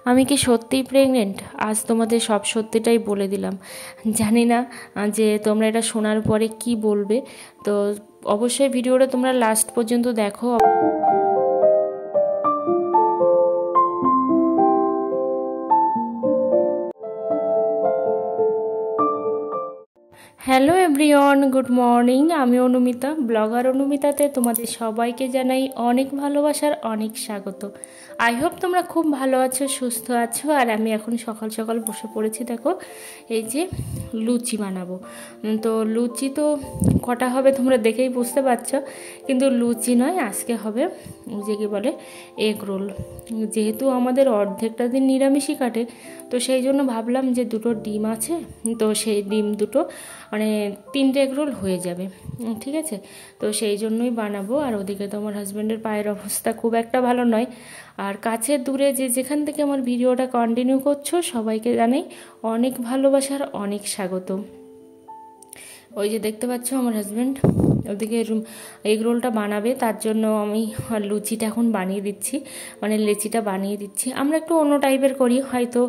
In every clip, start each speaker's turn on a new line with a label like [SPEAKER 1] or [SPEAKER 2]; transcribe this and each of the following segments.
[SPEAKER 1] আমি কি সত্যিই প্রেগনেন্ট? আজ তোমাদের সব সত্যিটাই বলে দিলাম। জানি না যে তোমরা এটা শোনার পরে কি বলবে। তো অবশ্যই ভিডিওটা তোমরা লাস্ট পর্যন্ত দেখো। Hello everyone, good morning. আমি অনুমিতা, ব্লগার অনুমিতাতে তোমাদের সবাইকে জানাই অনেক ভালোবাসার অনেক স্বাগত। আই হোপ তোমরা খুব ভালো আছো, সুস্থ আছো। আর আমি এখন সকাল সকাল বসে পড়েছি। দেখো এই যে লুচি বানাবো। তো লুচি তো কটা হবে তোমরা দেখেই বুঝতে পারছো, কিন্তু লুচি নয়, আজকে হবে যে কি বলে এগ রোল। যেহেতু আমাদের অর্ধেকটা দিন নিরামিষই কাটে, তো সেই জন্য ভাবলাম যে দুটো ডিম আছে, তো সেই ডিম দুটো মানে 3টে এগ রোল হয়ে যাবে, ঠিক আছে। তো সেই জন্যই বানাবো। আর ওদিকে তো আমার হাজব্যান্ডের পায়ের অবস্থা খুব একটা ভালো নয়। আর কাছে দূরে যে যেখান থেকে আমার ভিডিওটা কন্টিনিউ করছো সবাইকে জানাই অনেক ভালোবাসার অনেক স্বাগত। ওই যে দেখতে পাচ্ছ আমার হাজব্যান্ড ওদিকে এগ রোলটা বানাবে, তার জন্য আমি লুচিটা এখন বানিয়ে দিচ্ছি, মানে লেচিটা বানিয়ে দিচ্ছি। আমরা একটু অন্য টাইপের করি, হয়তো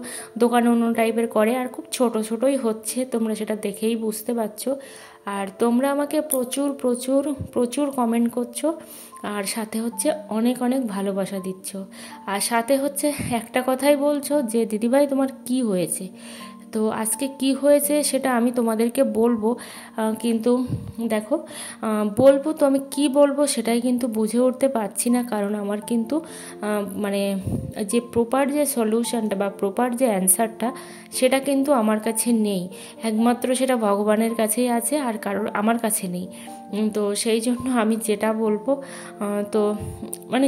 [SPEAKER 1] দোকানে অন্য টাইপের করে, আর খুব ছোট ছোটই হচ্ছে, তোমরা সেটা দেখেই বুঝতে পারছো। আর তোমরা আমাকে প্রচুর প্রচুর প্রচুর কমেন্ট করছো, আর সাথে হচ্ছে অনেক অনেক ভালোবাসা দিচ্ছ। আর সাথে হচ্ছে একটা কথাই বলছো যে দিদিভাই তোমার কি হয়েছে। তো আজকে কি হয়েছে সেটা আমি তোমাদেরকে বলবো, কিন্তু দেখো বলবো তো আমি কি বলবো সেটাই কিন্তু বুঝে উঠতে পারছি না। কারণ আমার কিন্তু মানে যে প্রপার যে সলিউশনটা বা প্রপার যে অ্যান্সারটা সেটা কিন্তু আমার কাছে নেই। একমাত্র সেটা ভগবানের কাছেই আছে, আর কারোর আমার কাছে নেই। তো সেই জন্য আমি যেটা বলবো তো মানে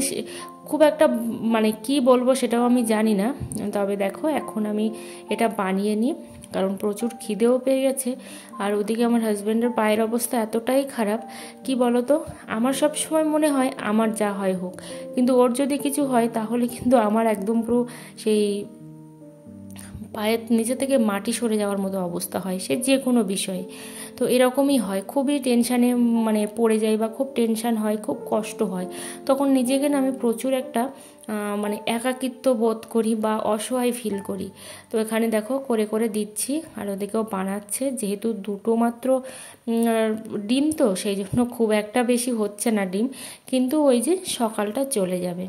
[SPEAKER 1] খুব একটা মানে কি বলবো সেটাও আমি জানি না। তবে দেখো এখন আমি এটা বানিয়ে নিই, কারণ প্রচুর খিদেও পেয়ে গেছে। আর ওদিকে আমার হাজব্যান্ডের পায়ের অবস্থা এতটাই খারাপ, কি বলো তো, আমার সব সময় মনে হয় আমার যা হয় হোক, কিন্তু ওর যদি কিছু হয় তাহলে কিন্তু আমার একদম পুরো সেই পায়ের নিচে থেকে মাটি সরে যাওয়ার মতো অবস্থা হয়, সে যে কোনো বিষয়ে। তো এরকমই হয়, খুবই টেনশানে মানে পড়ে যাই, বা খুব টেনশান হয়, খুব কষ্ট হয়। তখন নিজেকে না আমি প্রচুর একটা মানে একাকিত্ব বোধ করি বা অসহায় ফিল করি। তো এখানে দেখো করে করে দিচ্ছি, আর ওদিকেও বানাচ্ছে। যেহেতু দুটো মাত্র ডিম, তো সেই জন্য খুব একটা বেশি হচ্ছে না ডিম, কিন্তু ওই যে সকালটা চলে যাবে।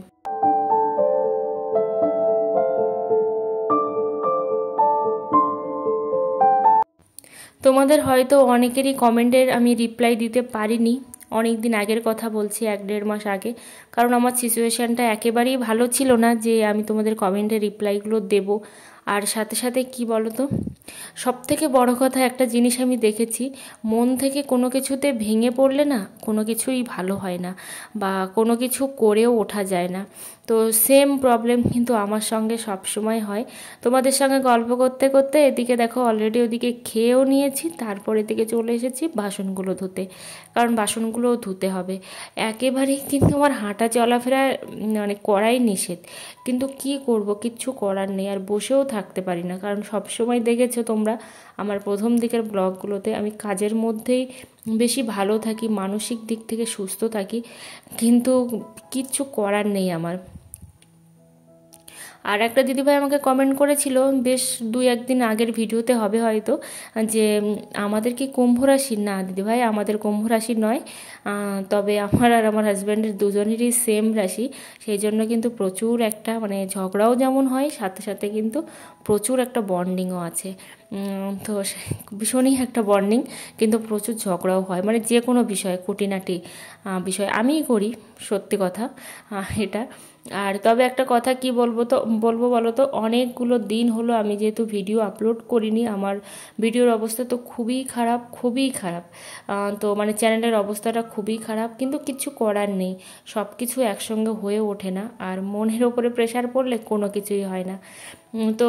[SPEAKER 1] তোমাদের হয়তো অনেকেরই কমেন্টের আমি রিপ্লাই দিতে পারিনি, অনেক দিন আগের কথা বলছি, 1-1.5 মাস আগে। কারণ আমার সিচুয়েশানটা একেবারেই ভালো ছিল না যে আমি তোমাদের কমেন্টের রিপ্লাইগুলো দেবো। আর সাথে সাথে কি বলো তো, সবথেকে বড় কথা একটা জিনিস আমি দেখেছি, মন থেকে কোনো কিছুতে ভেঙে পড়লে না কোনো কিছুই ভালো হয় না, বা কোনো কিছু করেও ওঠা যায় না। তো সেম প্রবলেম কিন্তু আমার সঙ্গে সব সময় হয়। তোমাদের সঙ্গে গল্প করতে করতে এদিকে দেখো অলরেডি ওদিকে খেয়েও নিয়েছি, তারপর এদিকে চলে এসেছি বাসনগুলো ধুতে, কারণ বাসনগুলোও ধুতে হবে। একেবারেই কিন্তু আমার হাঁটা চলাফেরা মানে করাই নিষেধ, কিন্তু কি করব, কিচ্ছু করার নেই। আর বসেও থাকতে পারি না, কারণ সব সময় দেখেছো তোমরা আমার প্রথম দিকের ব্লগগুলোতে আমি কাজের মধ্যেই বেশি ভালো থাকি, মানসিক দিক থেকে সুস্থ থাকি, কিন্তু কিচ্ছু করার নেই আমার। আর একটা দিদিভাই আমাকে কমেন্ট করেছিল বেশ 2-1 দিন আগের ভিডিওতে হবে হয়তো, যে আমাদের কি কুম্ভ রাশির? না দিদিভাই, আমাদের কুম্ভ রাশি নয়। তবে আমার আর আমার হাজব্যান্ডের দুজনেরই সেম রাশি, সেই জন্য কিন্তু প্রচুর একটা মানে ঝগড়াও যেমন হয়, সাথে সাথে কিন্তু প্রচুর একটা বন্ডিংও আছে। তো ভীষণই একটা বন্ডিং, কিন্তু প্রচুর ঝগড়াও হয়, মানে যে কোনো বিষয়ে খুঁটিনাটি বিষয় আমিই করি, সত্যি কথা এটা। আর তবে একটা কথা কি বলবো বলো তো, অনেকগুলো দিন হলো আমি যেহেতু ভিডিও আপলোড করিনি, আমার ভিডিওর অবস্থা তো খুবই খারাপ, খুবই খারাপ। তো মানে চ্যানেলের অবস্থাটা খুবই খারাপ, কিন্তু কিছু করার নেই, সব কিছু একসঙ্গে হয়ে ওঠে না, আর মনের ওপরে প্রেশার পড়লে কোনো কিছুই হয় না। তো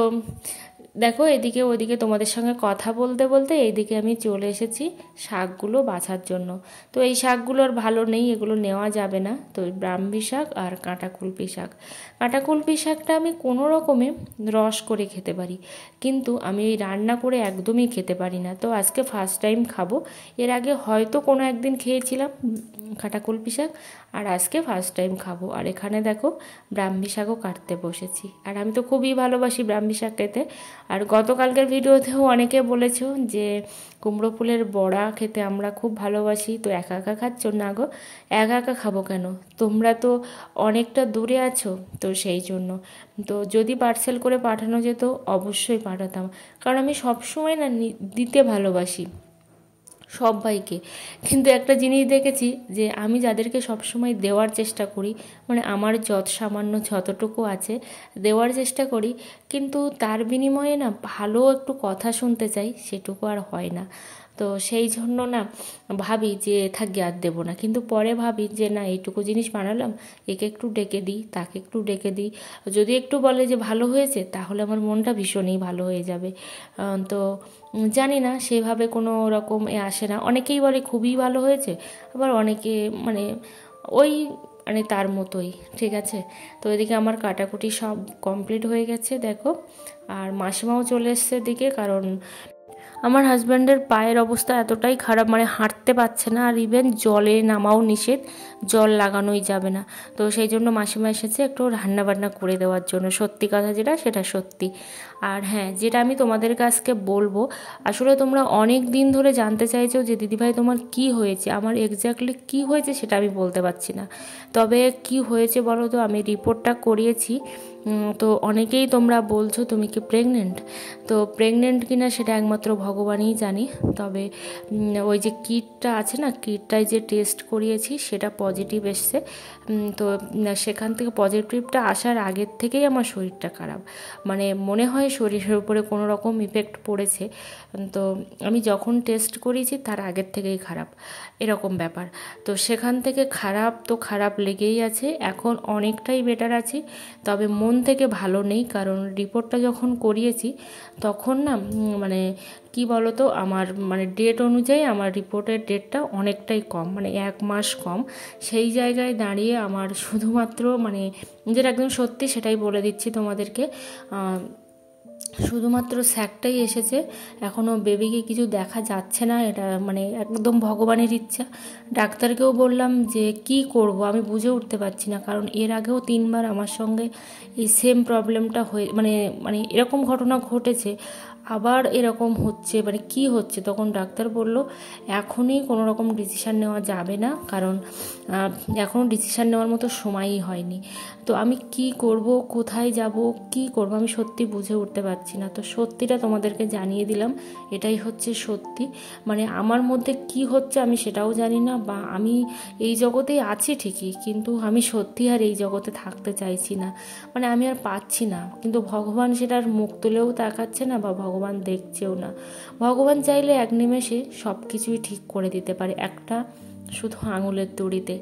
[SPEAKER 1] দেখো এদিকে ওদিকে তোমাদের সঙ্গে কথা বলতে বলতে এইদিকে আমি চলে এসেছি শাকগুলো বাছার জন্য। তো এই শাকগুলো আর ভালো নেই, এগুলো নেওয়া যাবে না। তো ব্রাহ্মী শাক আর কাঁটাকুলপি শাক, কাঁটাকুলপি শাকটা আমি কোনো রকমে রস করে খেতে পারি, কিন্তু আমি এই রান্না করে একদমই খেতে পারি না। তো আজকে ফার্স্ট টাইম খাবো। এর আগে হয়তো কোনো একদিন খেয়েছিলাম কাঁটাকুলপি শাক, আর আজকে ফার্স্ট টাইম খাবো। আর এখানে দেখো ব্রাহ্মী শাকও কাটতে বসেছি, আর আমি তো খুবই ভালোবাসি ব্রাহ্মী শাক খেতে। আর গতকালকের ভিডিওতেও অনেকে বলেছো যে কুমড়ো ফুলের বড়া খেতে আমরা খুব ভালোবাসি, তো একা একা খাচ্ছ না গো? একা একা খাবো কেন, তোমরা তো অনেকটা দূরে আছো, তো সেই জন্য। তো যদি পার্সেল করে পাঠানো যেত অবশ্যই পাঠাতাম, কারণ আমি সবসময় না দিতে ভালোবাসি সবাইকে। কিন্তু একটা জিনিস দেখেছি যে আমি যাদেরকে সবসময় দেওয়ার চেষ্টা করি, মানে আমার সামান্য যতটুকু আছে দেওয়ার চেষ্টা করি, কিন্তু তার বিনিময়ে না ভালো একটু কথা শুনতে চাই, সেটুকু আর হয় না। তো সেই জন্য না ভাবি যে থাকি আর দেবো না, কিন্তু পরে ভাবি যে না এইটুকু জিনিস বানালাম, একে একটু ডেকে দিই, তাকে একটু ডেকে দিই, যদি একটু বলে যে ভালো হয়েছে তাহলে আমার মনটা ভীষণই ভালো হয়ে যাবে। তো জানি না সেভাবে কোনো রকম আসে না, অনেকেই বলে খুবই ভালো হয়েছে, আবার অনেকে মানে ওই মানে তার মতোই। ঠিক আছে, তো এদিকে আমার কাটাকুটি সব কমপ্লিট হয়ে গেছে দেখো। আর মাসিমাও চলে এসছে এদিকে, কারণ আমার হাজব্যান্ডের পায়ের অবস্থা এতটাই খারাপ, মানে হাঁটতে পারছে না, আর ইভেন জলে নামাও নিষেধ, জল লাগানোই যাবে না। তো সেই জন্য মাসিমা এসেছে একটু রান্নাবান্না করে দেওয়ার জন্য, সত্যি কথা যেটা সেটা সত্যি। আর হ্যাঁ, যেটা আমি তোমাদের কাছকে বলবো, আসলে তোমরা অনেক দিন ধরে জানতে চাইছো যে দিদিভাই তোমার কি হয়েছে। আমার এক্স্যাক্টলি কি হয়েছে সেটা আমি বলতে পারছি না, তবে কি হয়েছে বলো তো, আমি রিপোর্টটা করিয়েছি। তো অনেকেই তোমরা বলছো তুমি কি প্রেগনেন্ট, তো প্রেগনেন্ট কিনা সেটা একমাত্র ভগবানই জানি। তবে ওই যে কিটটা আছে না, কিটটায় যে টেস্ট করিয়েছি সেটা পজিটিভ এসছে। তো সেখান থেকে পজিটিভটা আসার আগের থেকেই আমার শরীরটা খারাপ, মানে মনে হয় শরীরের উপরে কোনো রকম ইফেক্ট পড়েছে। তো আমি যখন টেস্ট করিয়েছি তার আগের থেকেই খারাপ, এরকম ব্যাপার। তো সেখান থেকে খারাপ তো খারাপ লেগেই আছে, এখন অনেকটাই বেটার আছি, তবে মন থেকে ভালো নেই। কারণ রিপোর্টটা যখন করিয়েছি তখন না মানে কি বলো তো, আমার মানে ডেট অনুযায়ী আমার রিপোর্টের ডেটটা অনেকটাই কম, মানে 1 মাস কম। সেই জায়গায় দাঁড়িয়ে আমার শুধুমাত্র মানে যেটা একদম সত্যি সেটাই বলে দিচ্ছি তোমাদেরকে, শুধুমাত্র স্যাকটাই এসেছে, এখনও বেবিকে কিছু দেখা যাচ্ছে না, এটা মানে একদম ভগবানের ইচ্ছা। ডাক্তারকেও বললাম যে কি করব আমি বুঝে উঠতে পারছি না, কারণ এর আগেও 3বার আমার সঙ্গে এই সেম প্রবলেমটা হয়ে মানে মানে এরকম ঘটনা ঘটেছে, আবার এরকম হচ্ছে, মানে কি হচ্ছে। তখন ডাক্তার বলল এখনই কোনো রকম ডিসিশান নেওয়া যাবে না, কারণ এখনও ডিসিশান নেওয়ার মতো সময়ই হয়নি। তো আমি কি করব, কোথায় যাব, কি করব আমি সত্যি বুঝে উঠতে পারছি না। তো সত্যিটা তোমাদেরকে জানিয়ে দিলাম, এটাই হচ্ছে সত্যি। মানে আমার মধ্যে কি হচ্ছে আমি সেটাও জানি না, বা আমি এই জগতেই আছি ঠিকই, কিন্তু আমি সত্যি আর এই জগতে থাকতে চাইছি না, মানে আমি আর পাচ্ছি না। কিন্তু ভগবান সেটার মুখ তুলেও তাকাচ্ছে না, বা ভগবান দেখছেও না। ভগবান চাইলে এক নিমেষে সব কিছুই ঠিক করে দিতে পারে, একটা শুধু আঙুলের তুড়িতে।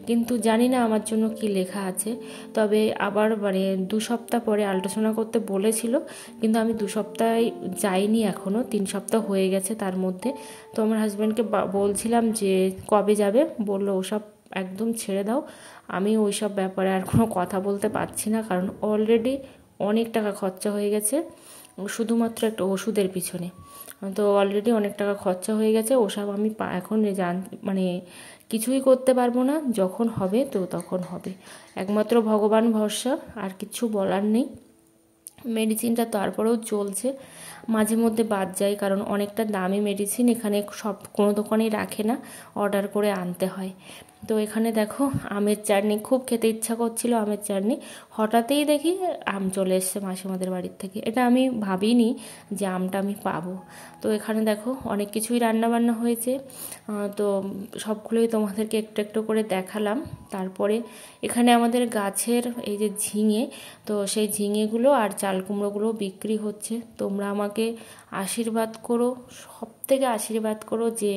[SPEAKER 1] কিন্তু জানি না আমার জন্য কি লেখা আছে। তবে আবার মানে 2 সপ্তাহ পরে আল্ট্রাসাউন্ড করতে বলেছিল, কিন্তু আমি 2 সপ্তাহ যাইনি, এখনও 3 সপ্তাহ হয়ে গেছে তার মধ্যে। তো আমার হাজব্যান্ডকে বলছিলাম যে কবে যাবে, বললো ওসব একদম ছেড়ে দাও, আমি ওই সব ব্যাপারে আর কোনো কথা বলতে পারছি না, কারণ অলরেডি অনেক টাকা খরচা হয়ে গেছে শুধুমাত্র একটা ওষুধের পিছনে। তো অলরেডি অনেক টাকা খরচা হয়ে গেছে, ওসব আমি এখন মানে কিছুই করতে পারবো না, যখন হবে তো তখন হবে, একমাত্র ভগবান ভরসা, আর কিছু বলার নেই। মেডিসিনটা তারপরেও চলছে, মাঝে মধ্যে বাদ যায়, কারণ অনেকটা দামি মেডিসিন, এখানে সব কোনো দোকানেই রাখে না, অর্ডার করে আনতে হয়। তো এখানে দেখো আমের চাটনি, খুব খেতে ইচ্ছা করছিল আমের চাটনি, হঠাৎই দেখি আম চলে এসছে মাসিমাদের বাড়ির থেকে, এটা আমি ভাবিনি যে আমটা আমি পাবো। তো এখানে দেখো অনেক কিছুই রান্নাবান্না হয়েছে, তো সবগুলোই তোমাদেরকে একটু একটু করে দেখালাম। তারপরে এখানে আমাদের গাছের এই যে ঝিঙে, তো সেই ঝিঙেগুলো আর চাল কুমড়োগুলো বিক্রি হচ্ছে। তোমরা আমাকে আশীর্বাদ করো, সব থেকে আশীর্বাদ করো, যে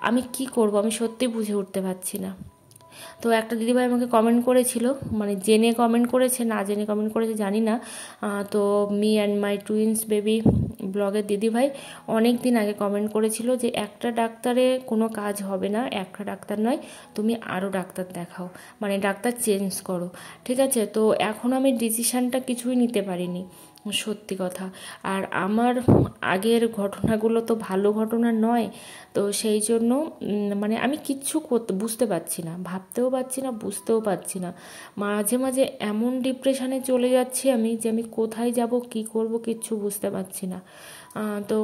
[SPEAKER 1] আমি কি করব আমি সত্যি বুঝে উঠতে পারছি না। তো একটা দিদিভাই আমাকে কমেন্ট করেছিল, মানে জেনে কমেন্ট করেছে না জেনে কমেন্ট করেছে জানি না। তো me and my twins baby ব্লগের দিদিভাই অনেক দিন আগে কমেন্ট করেছিল যে একটা ডাক্তারে কোনো কাজ হবে না, একটা ডাক্তার নয়, তুমি আরও ডাক্তার দেখাও, মানে ডাক্তার চেঞ্জ করো। ঠিক আছে, তো এখন আমি ডিসিশানটা কিছুই নিতে পারিনি, সত্যি কথা। আর আমার আগের ঘটনাগুলো তো ভালো ঘটনা নয়, তো সেই জন্য মানে আমি কিচ্ছু বুঝতে পারছি না, ভাবতেও পারছি না, বুঝতেও পারছি না। মাঝে মাঝে এমন ডিপ্রেশনে চলে যাচ্ছি আমি যে আমি কোথায় যাব, কি করব, কিচ্ছু বুঝতে পারছি না। তো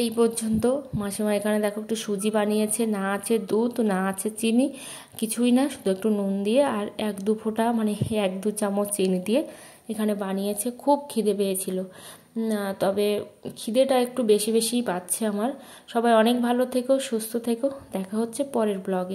[SPEAKER 1] এই পর্যন্ত মাসিমা এখানে দেখো একটু সুজি বানিয়েছে, না আছে দুধ, না আছে চিনি, কিছুই না, শুধু একটু নুন দিয়ে আর 1-2 ফোঁটা মানে 1-2 চামচ চিনি দিয়ে এখানে বানিয়েছে। খুব খিদে পেয়েছিল, তবে খিদেটা একটু বেশি বেশিই পাচ্ছে আমার। সবাই অনেক ভালো থেকো, সুস্থ থেকো, দেখা হচ্ছে পরের ব্লগে।